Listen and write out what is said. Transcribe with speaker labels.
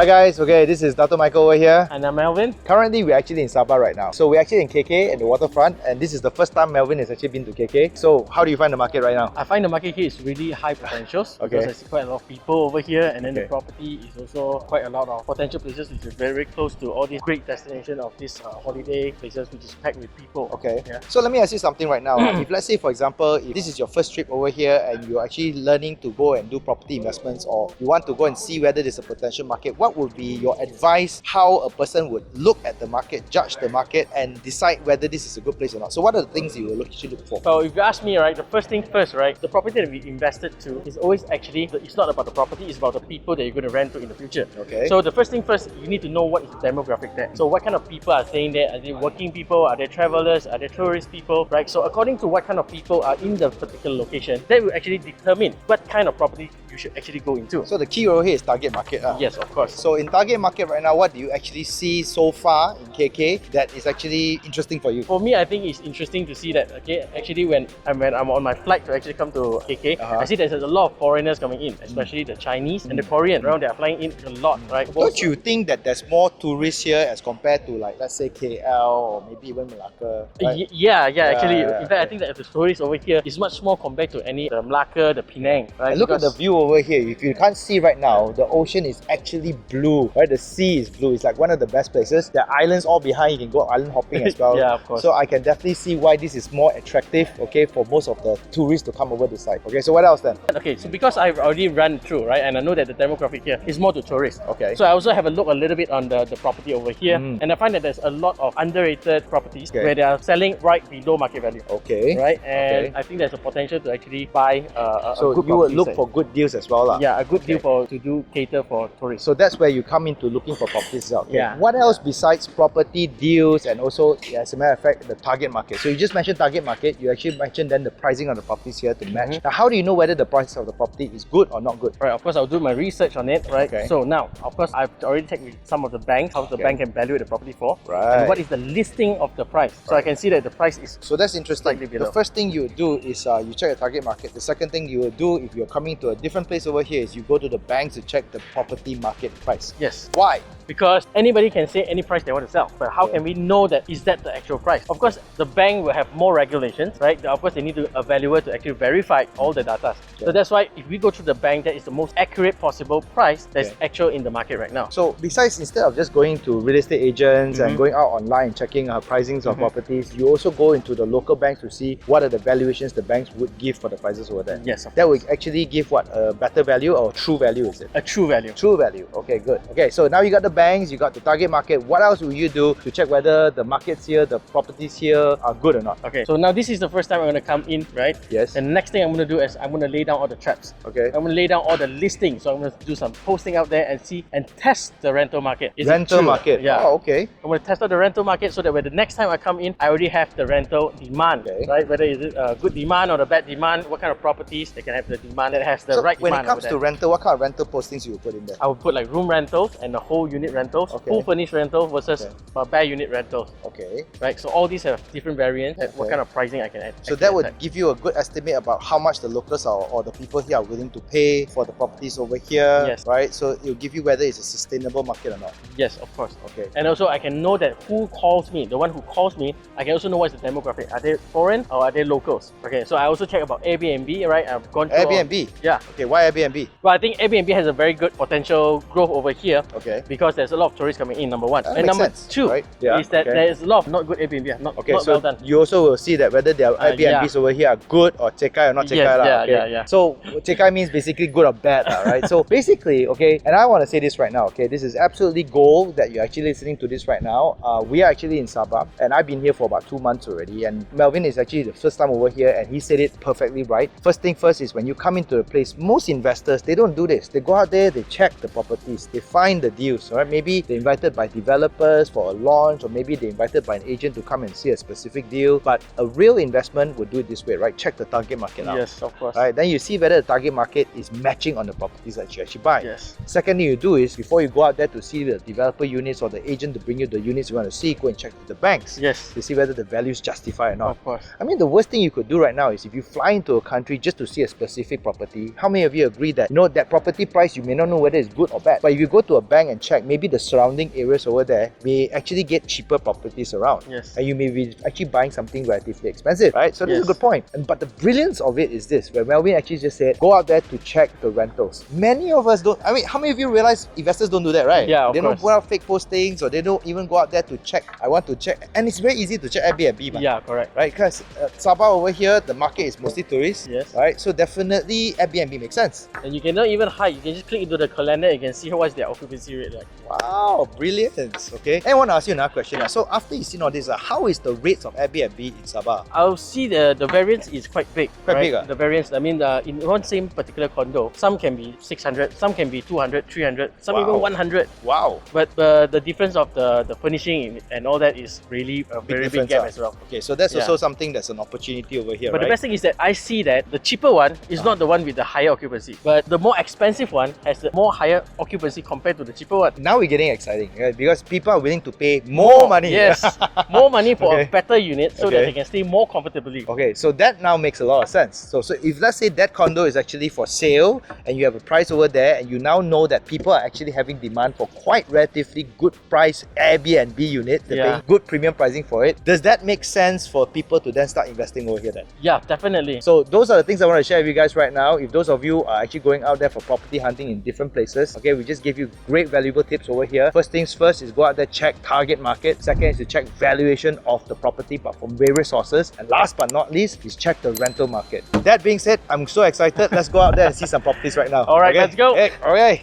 Speaker 1: Hi guys, okay, this is Dr. Michael over here.
Speaker 2: And I'm Melvin.
Speaker 1: Currently, we're actually in Sabah right now. So we're actually in KK, in the waterfront, and this is the first time Melvin has actually been to KK. So how do you find the market right now?
Speaker 2: I find the market here is really high potentials because I see quite a lot of people over here, and then the property is also quite a lot of potential places which is very close to all these great destinations of these holiday places which is packed with people.
Speaker 1: Okay. Yeah. So let me ask you something right now. If let's say, for example, if this is your first trip over here and you're actually learning to go and do property investments, or you want to go and see whether there's a potential market, what would be your advice how a person would look at the market, judge the market, and decide whether this is a good place or not? So what are the things you will actually look for?
Speaker 2: So if you ask me, right, the first thing first, right, the property that we invested to is always actually, it's not about the property, it's about the people that you're going to rent to in the future.
Speaker 1: Okay.
Speaker 2: So the first thing first, you need to know what is the demographic there. So what kind of people are staying there? Are they working people? Are they travelers? Are they tourist people? Right. So according to what kind of people are in the particular location, that will actually determine what kind of property you should actually go into.
Speaker 1: So the key over here is target market.
Speaker 2: Yes, of course.
Speaker 1: So in target market right now, what do you actually see so far in KK that is actually interesting for you?
Speaker 2: For me, I think it's interesting to see that, okay, actually when I'm on my flight to actually come to KK, I see there's a lot of foreigners coming in, especially the Chinese and the Korean. Around, they are flying in a lot, right?
Speaker 1: Don't you think that there's more tourists here as compared to, like, let's say KL or maybe even Malacca? Right?
Speaker 2: Yeah, actually. In fact, I think that the tourists over here is much more compared to any the Malacca, the Penang, right?
Speaker 1: And look at the view over here. If you can't see right now, the ocean is actually blue, right? The sea is blue. It's like one of the best places. There are islands all behind. You can go island hopping as well.
Speaker 2: Yeah, of course.
Speaker 1: So I can definitely see why this is more attractive, okay, for most of the tourists to come over this side. Okay, so what else then?
Speaker 2: Okay, so because I've already run through, right, and I know that the demographic here is more to tourists.
Speaker 1: Okay.
Speaker 2: So I also have a look a little bit on the property over here, and I find that there's a lot of underrated properties where they are selling right below market value.
Speaker 1: Okay.
Speaker 2: Right, and I think there's a potential to actually buy a
Speaker 1: so
Speaker 2: good
Speaker 1: you would look
Speaker 2: set.
Speaker 1: for good deals as well, lah.
Speaker 2: Yeah, a good deal to cater for tourists.
Speaker 1: So that's where you come into looking for properties out. Okay.
Speaker 2: Yeah.
Speaker 1: What else besides property deals and also, as a matter of fact, the target market? So you just mentioned target market. You actually mentioned then the pricing of the properties here to match. Now, how do you know whether the price of the property is good or not good?
Speaker 2: Right, of course, I'll do my research on it, right?
Speaker 1: Okay.
Speaker 2: So now, of course, I've already checked with some of the banks how the bank can value the property for,
Speaker 1: Right.
Speaker 2: and what is the listing of the price. So I can see that the price is
Speaker 1: So that's interesting.
Speaker 2: slightly below.
Speaker 1: The first thing you do is you check the target market. The second thing you will do if you're coming to a different place over here is you go to the banks to check the property market price.
Speaker 2: Yes.
Speaker 1: Why?
Speaker 2: Because anybody can say any price they want to sell, but how can we know that is that the actual price? Of course, the bank will have more regulations, right? Of course, they need a valuer to actually verify all the data. So that's why if we go through the bank, that is the most accurate possible price that's actual in the market right now.
Speaker 1: So besides, instead of just going to real estate agents and going out online and checking pricings of properties, you also go into the local banks to see what are the valuations the banks would give for the prices over there.
Speaker 2: Yes,
Speaker 1: that would actually give what, a better value or true value, is it?
Speaker 2: A true value.
Speaker 1: True value. Okay, good. Okay, so now you got the banks, you got the target market. What else will you do to check whether the markets here, the properties here are good or not?
Speaker 2: Okay, so now this is the first time I'm going to come in, right?
Speaker 1: Yes.
Speaker 2: And the next thing I'm going to do is I'm going to lay down all the traps.
Speaker 1: Okay.
Speaker 2: I'm going to lay down all the listings. So I'm going to do some posting out there and see and test the rental market. Is it
Speaker 1: Rental
Speaker 2: true?
Speaker 1: market.
Speaker 2: Yeah.
Speaker 1: Oh, okay.
Speaker 2: I'm going to test out the rental market so that when the next time I come in, I already have the rental demand, right? Whether is it a good demand or a bad demand, what kind of properties they can have the demand that has the
Speaker 1: So
Speaker 2: right
Speaker 1: when
Speaker 2: demand.
Speaker 1: it comes to rental, what kind of rental postings you will put in there?
Speaker 2: I would put like room rentals and the whole unit rentals, full furnished rental versus bare unit rentals.
Speaker 1: Okay.
Speaker 2: Right, so all these have different variants and what kind of pricing I can add.
Speaker 1: So that would give you a good estimate about how much the locals are, or the people here are willing to pay for the properties over here.
Speaker 2: Yes.
Speaker 1: Right? So it will give you whether it's a sustainable market or not.
Speaker 2: Yes, of course.
Speaker 1: Okay.
Speaker 2: And also I can know that who calls me, the one who calls me, I can also know what's the demographic. Are they foreign or are they locals? Okay, so I also check about Airbnb, right? I've gone through
Speaker 1: Airbnb?
Speaker 2: Yeah.
Speaker 1: Okay, why Airbnb?
Speaker 2: Well, I think Airbnb has a very good potential growth over here.
Speaker 1: Okay.
Speaker 2: Because there's a lot of tourists coming in, number one.
Speaker 1: That
Speaker 2: And
Speaker 1: makes
Speaker 2: number
Speaker 1: sense,
Speaker 2: two
Speaker 1: right? Yeah,
Speaker 2: is that there is a lot of not good Airbnb, not
Speaker 1: So
Speaker 2: well done.
Speaker 1: you also will see that whether their Airbnbs over here are good or cekai or not cekai.
Speaker 2: Yes,
Speaker 1: Okay.
Speaker 2: yeah.
Speaker 1: So cekai means basically good or bad, right? So basically, okay, and I want to say this right now, okay, this is absolutely gold that you're actually listening to this right now. We are actually in Sabah and I've been here for about 2 months already, and Melvin is actually the first time over here and he said it perfectly right. First thing first is when you come into the place, most investors, they don't do this. They go out there, they check the properties, they find the deals, right? right? Maybe they're invited by developers for a launch, or maybe they're invited by an agent to come and see a specific deal. But a real investment would do it this way, right? Check the target market out.
Speaker 2: Yes, of course.
Speaker 1: Right, then you see whether the target market is matching on the properties that you actually buy.
Speaker 2: Yes.
Speaker 1: Second thing you do is, before you go out there to see the developer units or the agent to bring you the units you want to see, go and check with the banks
Speaker 2: Yes.
Speaker 1: to see whether the values justify or not.
Speaker 2: Of course.
Speaker 1: I mean, the worst thing you could do right now is if you fly into a country just to see a specific property, how many of you agree that, that property price, you may not know whether it's good or bad. But if you go to a bank and check, maybe the surrounding areas over there may actually get cheaper properties around.
Speaker 2: Yes.
Speaker 1: And you may be actually buying something relatively expensive, right? So this is a
Speaker 2: Yes.
Speaker 1: good point. But the brilliance of it is this, where Melvin actually just said, go out there to check the rentals. Many of us don't, I mean, how many of you realize investors don't do that, right?
Speaker 2: Yeah, of
Speaker 1: They don't
Speaker 2: course.
Speaker 1: put out fake postings, or they don't even go out there to check. I want to check. And it's very easy to check Airbnb, man.
Speaker 2: Yeah, correct.
Speaker 1: Right, because Sabah over here, the market is mostly tourists.
Speaker 2: Yes.
Speaker 1: Right, so definitely Airbnb makes sense.
Speaker 2: And you cannot even hide. You can just click into the calendar. You can see what's their occupancy rate like.
Speaker 1: Wow, brilliant. Okay. And I want to ask you another question. So after you've seen all this, how is the rates of Airbnb in Sabah?
Speaker 2: I'll see the variance is quite big.
Speaker 1: Quite
Speaker 2: right?
Speaker 1: big, ah?
Speaker 2: The variance, I mean, in one same particular condo, some can be 600, some can be 200, 300, some
Speaker 1: Wow.
Speaker 2: even 100.
Speaker 1: Wow.
Speaker 2: But the difference of the furnishing and all that is really a very big
Speaker 1: difference,
Speaker 2: gap
Speaker 1: ah.
Speaker 2: as well.
Speaker 1: Okay, so that's
Speaker 2: Yeah.
Speaker 1: also something that's an opportunity over here,
Speaker 2: But
Speaker 1: right?
Speaker 2: the best thing is that I see that the cheaper one is not the one with the higher occupancy, but the more expensive one has the more higher occupancy compared to the cheaper one.
Speaker 1: Now we're getting exciting, right? Because people are willing to pay more money.
Speaker 2: Yes, more money for
Speaker 1: Okay.
Speaker 2: a better unit so that
Speaker 1: Okay.
Speaker 2: they can stay more comfortably.
Speaker 1: Okay, so that now makes a lot of sense. So if let's say that condo is actually for sale and you have a price over there, and you now know that people are actually having demand for quite relatively good price Airbnb units, they're
Speaker 2: Yeah.
Speaker 1: paying good premium pricing for it, does that make sense for people to then start investing over here then?
Speaker 2: Yeah, definitely.
Speaker 1: So those are the things I want to share with you guys right now. If those of you are actually going out there for property hunting in different places, okay, we just gave you great valuable tips over here. First things first is go out there, check target market. Second is to check valuation of the property, but from various sources. And last but not least is check the rental market. That being said, I'm so excited. Let's go out there and see some properties right now.
Speaker 2: All right,
Speaker 1: Okay?
Speaker 2: let's go.
Speaker 1: Hey, okay.